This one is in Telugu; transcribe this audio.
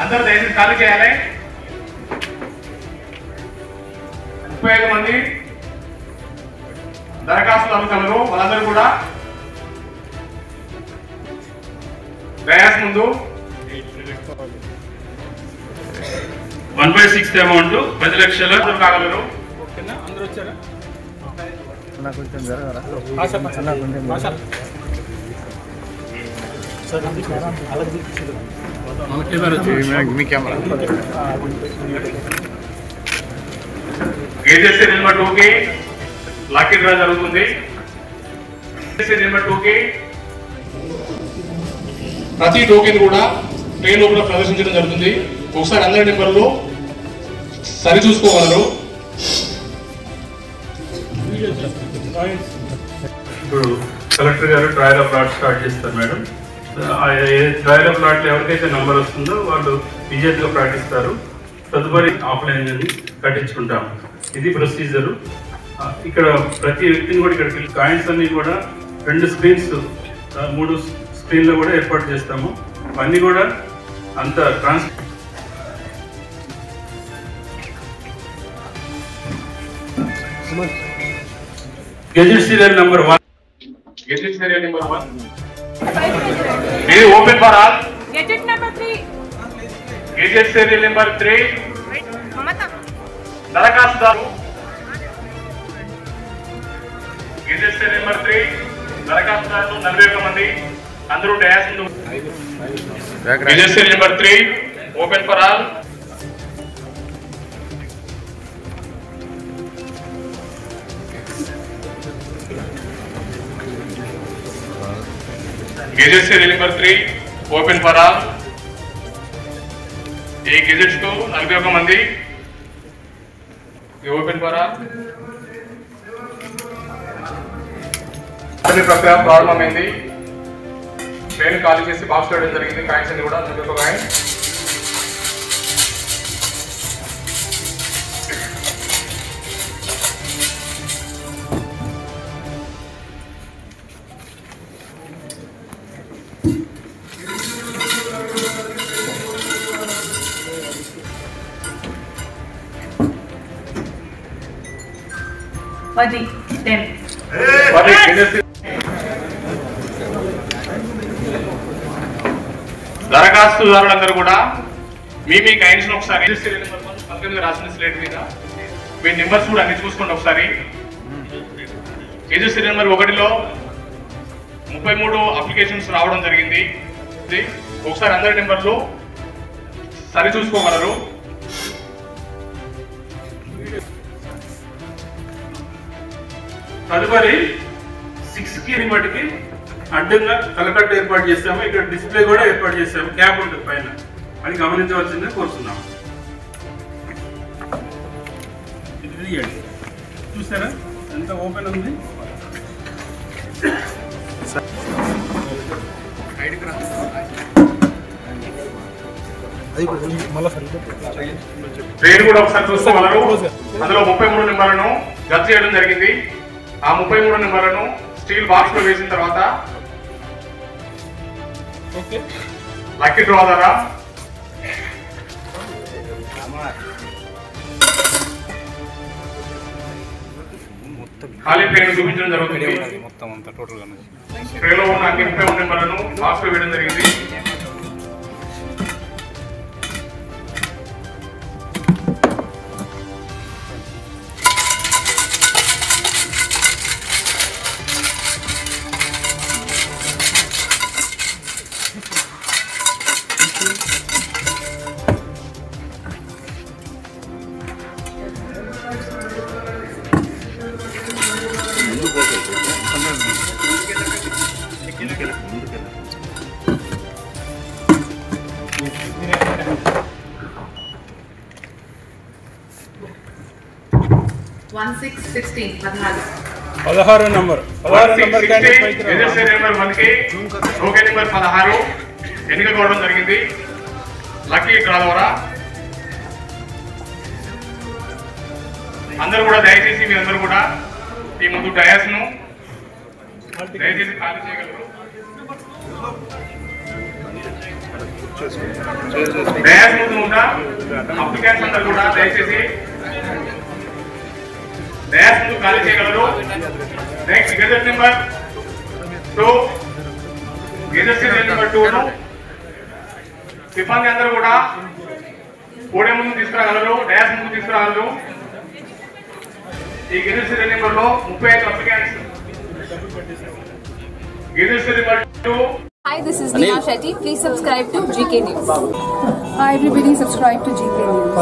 అందరూ దయచేసి ఖాళీ చేయాలి. 35 మంది దరఖాస్తుదారులు కలరు. వాళ్ళందరూ కూడా డయాస్ ముందు 1/6 అమౌంట్ 10 లక్షల కాగలరు. అందరూ వచ్చారా? కొంచెం జరగరా మీ కెమెరా ఏజెన్సీ నెంబర్ 2 కి లక్కీ డ్రా జరుగుతుంది. ఏజెన్సీ నెంబర్ 2 కి ప్రతి టోకెన్ కూడా ట్రైన్ లోపల ప్రదర్శించడం జరుగుతుంది. ఒకసారి అందరి నెంబర్లు సరి చూసుకోగలరు. ఇప్పుడు కలెక్టర్ గారు ట్రయల్ ఆఫ్ లాట్ స్టార్ట్ చేస్తారు మేడం. ట్రయల్ ఆఫ్ లాట్ ఎవరికైతే నంబర్ వస్తుందో వాళ్ళు విజేతగా ప్రకటిస్తారు. తదుపరి ఆఫ్లైన్ కట్టించుకుంటాం. ఇది ప్రొసీజరు. ఇక్కడ ప్రతి వ్యక్తిని కూడా ఇక్కడ కాయిన్స్ అన్ని కూడా 2 స్క్రీన్స్ 3 స్క్రీన్లో కూడా ఏర్పాటు చేస్తాము. అన్నీ కూడా అంత gazette serial number 1. Gazette serial number 1 ఇది open for all. Gazette number 3. Gazette serial number 3 దరఖాస్తుదారు. గెజెట్ సీరియల్ నెంబర్ 3 దరఖాస్తుదారులు 41 మంది. అందరూ డయాస్ ముందు. Gazette serial number 3 open for all. Gazette serial number 3 open for all. ఈ గెజెట్స్ కు 41 మంది. Open for all. ప్రక్రియ ప్రారంభమైంది. ట్రైన్ ఖాళీ చేసి బాక్స్ వేయడం జరిగింది. కాయిన్స్ అన్ని కూడా 41 కాయిన్. దరఖాస్తుదారులందరూ కూడా మీ కాయిన్స్ ఒకసారి రాసిన స్లేట్ మీద మీ నెంబర్స్ కూడా అన్ని చూసుకోండి ఒకసారి. ఏజెన్సీ నెంబర్ 1లో 33 అప్లికేషన్స్ రావడం జరిగింది. ఒకసారి అందరి నెంబర్లు సరి చూసుకోగలరు. తదుపరి 6కి మటుకి అడ్డంగా తలకట్టు ఏర్పాటు చేస్తాము. ఇక్కడ డిస్ప్లే కూడా ఏర్పాటు చేస్తాము. క్యాప్ ఉంటుంది పైన. అది గమనించవలసిందే కోరుతున్నాము. చూసారా ఎంత ఓపెన్ ఉంది. ట్రైన్ కూడా ఒకసారి చూసుకోగలరు. అందులో 33 నెంబర్లను జత చేయడం జరిగింది. ఆ 33 నెంబర్లను స్టీల్ బాక్స్ లో వేసిన తర్వాత లక్కీ డ్రా ద్వారా ఖాళీ ట్రైన్ చూపించడం జరుగుతుంది. ట్రైన్లో ఉన్న అన్ని 33 నెంబర్లను బాక్స్ లో వేయడం జరిగింది. పదహారు నెంబర్ ఎన్నిక కావడం జరిగింది. లక్కీ డ్రా ద్వారా అందరూ కూడా దయచేసి మీ అందరూ కూడా ఈ ముందు డయాస్ ను దయచేసి ఖాళీ చేయగలరు. డయాస్ ముందు ఉందా అప్లికెంట్స్ అందరూ కూడా దయచేసి డయాస్ ముందు ఖాళీ చేయగలరు. Next gazette number 2 gazette serial number 2 ను సిబ్బంది అందరూ కూడా పోడియం ముందు తీసుకురాగలరు, డయాస్ ముందు తీసుకురాగలరు. ఈ గెజెట్ సీరియల్ నెంబర్ లో 35 applicants gazette serial number 2. Hi, this is Neha Shetty. Please subscribe to GK News. Hi everybody, subscribe to GK News.